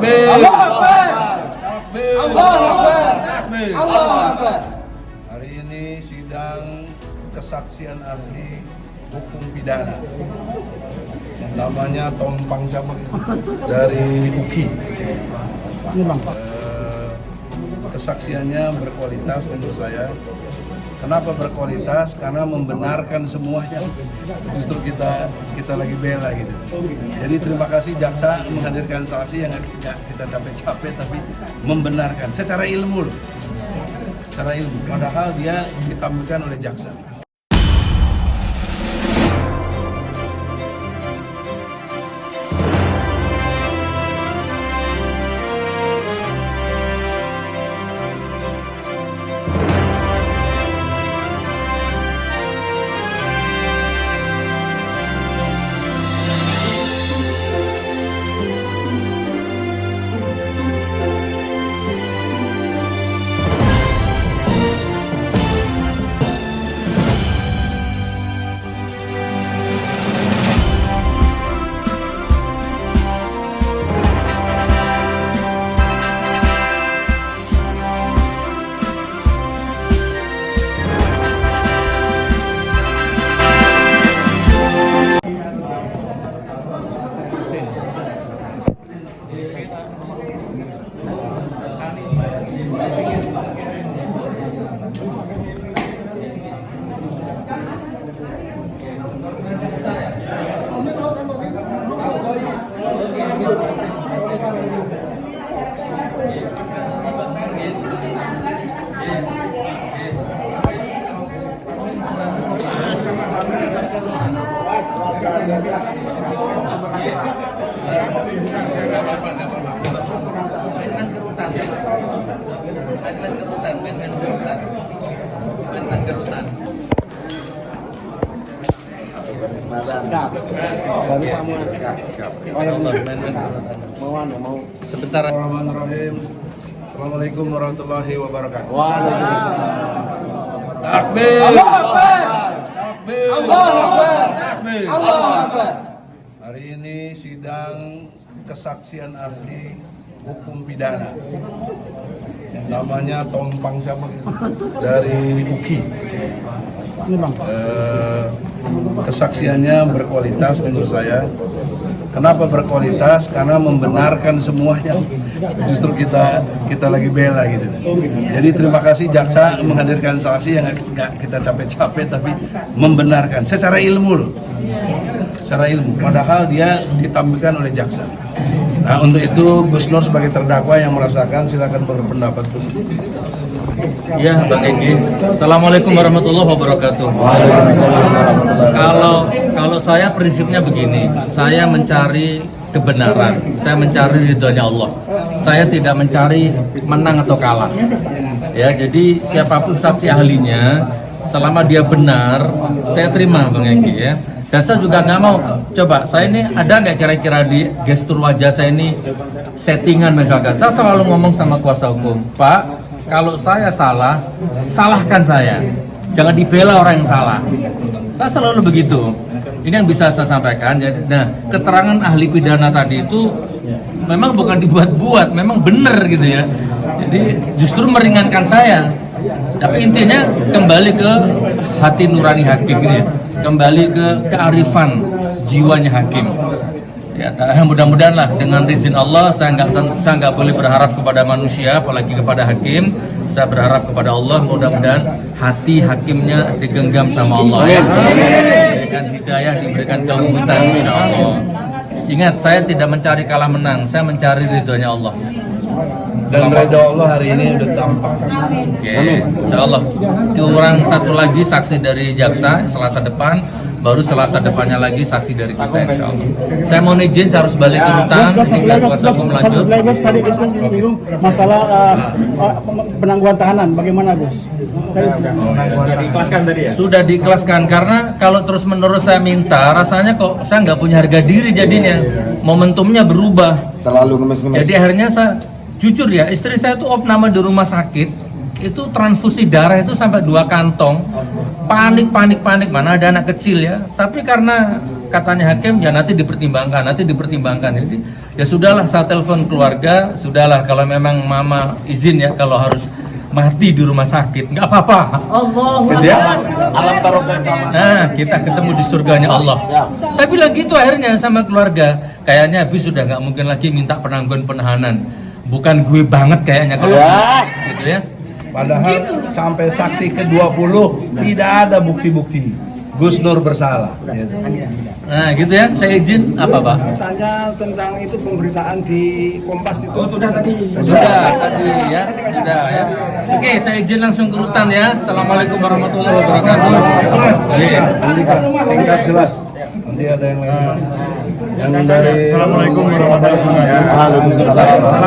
Takbir. Allahu Akbar. Takbir. Allahu Akbar. Takbir. Allahu Akbar. Hari ini sidang kesaksian ahli hukum pidana. Namanya Tompang siapa? Dari UKI. Kesaksiannya berkualitas menurut saya. Kenapa berkualitas? Karena membenarkan semuanya. Justru kita lagi bela gitu. Jadi terima kasih jaksa menghadirkan saksi yang nggak kita capek-capek tapi membenarkan secara ilmu loh. Secara ilmu. Padahal dia ditampilkan oleh jaksa. Mau sebentar. Bismillahirrahmanirrahim. Assalamualaikum warahmatullahi wabarakatuh. Waalaikumsalam. Takbir. Allahu Akbar. Takbir. Allahu Akbar. Takbir. Allahu Akbar. Hari ini sidang kesaksian ahli hukum pidana. Namanya Tompang siapa? Dari UKI. Kesaksiannya berkualitas menurut saya. Kenapa berkualitas? Karena membenarkan semuanya. Justru kita lagi bela gitu. Jadi terima kasih jaksa menghadirkan saksi yang nggak kita capek-capek tapi membenarkan secara ilmu loh. Secara ilmu. Padahal dia ditampilkan oleh jaksa. Nah untuk itu Gus Nur sebagai terdakwa yang merasakan silakan berpendapat. Ya, Bang Egy. Assalamualaikum warahmatullahi wabarakatuh. Kalau saya prinsipnya begini, saya mencari kebenaran, saya mencari ridhonya Allah. Saya tidak mencari menang atau kalah. Ya, jadi siapapun saksi ahlinya, selama dia benar, saya terima, Bang Egy ya. Dan saya juga nggak mau, coba saya ini ada nggak kira-kira di gestur wajah saya ini settingan misalkan. Saya selalu ngomong sama kuasa hukum, Pak, kalau saya salah, salahkan saya. Jangan dibela orang yang salah. Saya selalu begitu. Ini yang bisa saya sampaikan. Jadi, nah, keterangan ahli pidana tadi itu memang bukan dibuat-buat, memang benar gitu ya. Jadi justru meringankan saya. Tapi intinya kembali ke hati nurani hakim gitu ya. Kembali ke kearifan jiwanya hakim. Ya, mudah-mudahan lah dengan izin Allah saya nggak boleh berharap kepada manusia, apalagi kepada hakim. Saya berharap kepada Allah, mudah-mudahan hati hakimnya digenggam sama Allah. Ya. Diberikan hidayah, diberikan kelembutan, insya Allah. Ingat, saya tidak mencari kalah menang, saya mencari ridhonya Allah. Dan ridho Allah hari ini udah tampak. Oke, insya Allah. Kurang satu lagi saksi dari jaksa Selasa depan, baru Selasa depannya lagi saksi dari kita, insya Allah. Saya mau izin, saya harus balik ke rutan. Ini biar kuasa hukum lanjut. Tadi Gus singgung masalah penangguhan tahanan, bagaimana Gus? Sudah diikhlaskan tadi ya? Sudah diikhlaskan karena kalau terus menerus saya minta, rasanya kok saya nggak punya harga diri jadinya. Momentumnya berubah. Terlalu ngemes-ngemes. Jadi akhirnya saya jujur ya, istri saya itu opname di rumah sakit, itu transfusi darah itu sampai 2 kantong. Panik, mana ada anak kecil ya. Tapi karena katanya hakim ya nanti dipertimbangkan. Jadi ya sudahlah, saya telepon keluarga, sudahlah kalau memang mama izin ya kalau harus mati di rumah sakit nggak apa-apa. Gitu ya. Alam taruhkan sama. Nah, kita ketemu di surganya Allah. Saya bilang gitu akhirnya sama keluarga. Kayaknya habis sudah nggak mungkin lagi minta penangguhan penahanan. Bukan gue banget kayaknya kalau gitu ya. Padahal sampai saksi ke-20 tidak ada bukti-bukti Gus Nur bersalah. Gitu. Nah, gitu ya. Saya izin apa, Pak? Tanya tentang itu pemberitaan di Kompas itu. Oh, sudah tadi. Sudah tadi ya. Sudah ya. Oke, saya izin langsung ke rutan ya. Assalamualaikum warahmatullahi wabarakatuh. Singkat jelas. Nanti ada yang lain. Yang dari Assalamualaikum warahmatullahi wabarakatuh.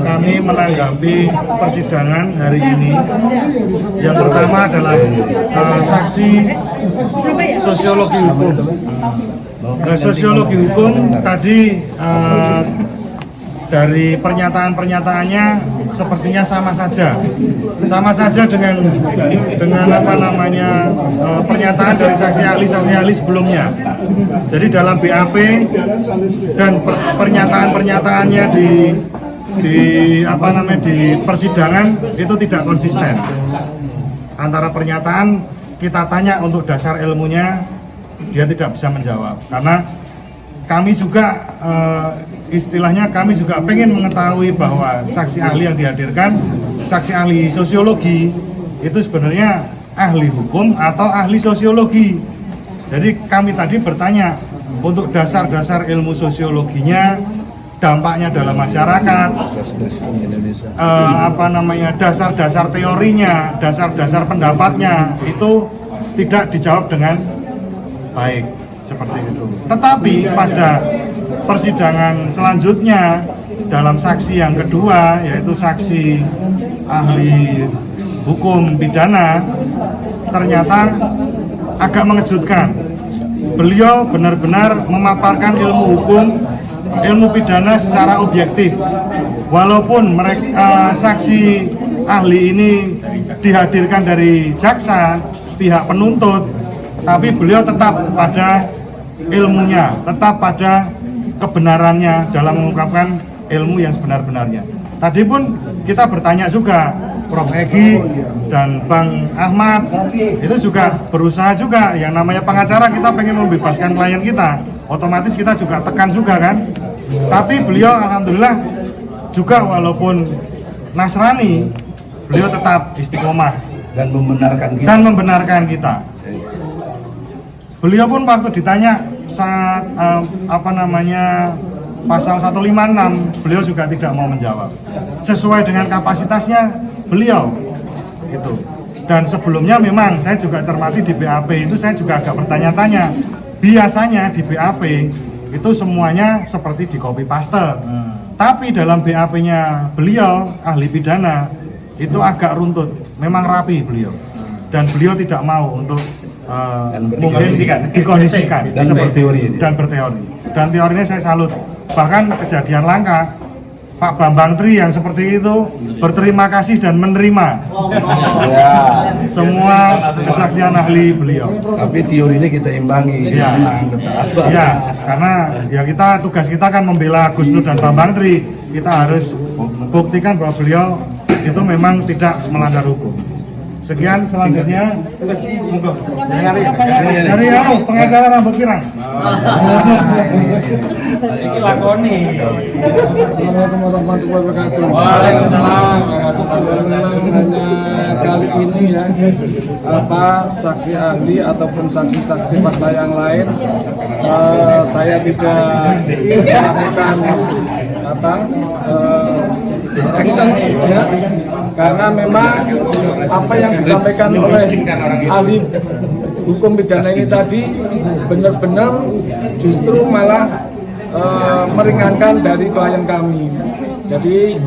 Kami menanggapi persidangan hari ini. Yang pertama adalah saksi sosiologi hukum. Nah, sosiologi hukum tadi dari pernyataan-pernyataannya sepertinya sama saja dengan apa namanya pernyataan dari saksi ahli sebelumnya. Jadi dalam BAP dan pernyataan-pernyataannya di persidangan itu tidak konsisten. Antara pernyataan kita tanya untuk dasar ilmunya, dia tidak bisa menjawab karena kami juga istilahnya kami juga pengen mengetahui bahwa saksi ahli yang dihadirkan, saksi ahli sosiologi itu sebenarnya ahli hukum atau ahli sosiologi. Jadi kami tadi bertanya untuk dasar-dasar ilmu sosiologinya, dampaknya dalam masyarakat, dasar-dasar teorinya, dasar-dasar pendapatnya itu tidak dijawab dengan baik seperti itu. Tetapi pada persidangan selanjutnya dalam saksi yang kedua, yaitu saksi ahli hukum pidana, ternyata agak mengejutkan. Beliau benar-benar memaparkan ilmu hukum, ilmu pidana secara objektif. Walaupun mereka saksi ahli ini dihadirkan dari jaksa, pihak penuntut, tapi beliau tetap pada ilmunya, tetap pada kebenarannya dalam mengungkapkan ilmu yang sebenar-benarnya. Tadi pun kita bertanya juga, Prof. Egi dan Bang Ahmad itu juga berusaha juga, yang namanya pengacara kita pengen membebaskan klien kita, otomatis kita juga tekan juga kan. Tapi beliau alhamdulillah juga walaupun Nasrani, beliau tetap istiqomah dan membenarkan kita. Beliau pun waktu ditanya saat pasal 156, beliau juga tidak mau menjawab sesuai dengan kapasitasnya beliau itu. Dan sebelumnya memang saya juga cermati di BAP itu, saya juga agak bertanya-tanya, biasanya di BAP itu semuanya seperti di copy paste, tapi dalam BAP-nya beliau ahli pidana itu agak runtut, memang rapi beliau, dan beliau tidak mau untuk mungkin dikondisikan dan berteori. Dan teorinya saya salut. Bahkan kejadian langka, Pak Bambang Tri yang seperti itu berterima kasih dan menerima semua kesaksian ahli beliau. Tapi teorinya kita imbangi, karena ya tugas kita kan membela Gus Nur dan Bambang Tri. Kita harus buktikan bahwa beliau itu memang tidak melanggar hukum. Sekian, selanjutnya dari pengacara rambut pirang. Assalamualaikum warahmatullahi wabarakatuh. Waalaikumsalam. Hanya kali ini ya, saksi ahli ataupun saksi-saksi fakta yang lain, saya tidak melakukan action ya, karena memang apa yang disampaikan oleh ahli hukum pidana ini tadi benar-benar justru malah meringankan dari klien kami. Jadi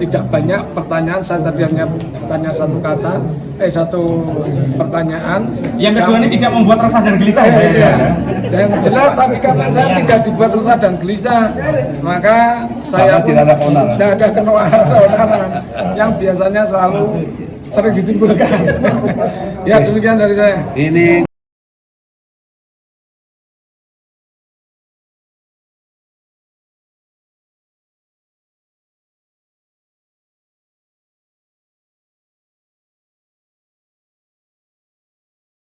tidak banyak pertanyaan, saya tadi hanya tanya satu pertanyaan. Yang kedua ini tidak membuat resah dan gelisah ya? Dan jelas tapi karena saya tidak dibuat resah dan gelisah, maka saya tidak ada keonaran. Tidak ada keonaran yang biasanya sering ditimbulkan. Ya demikian dari saya. Ini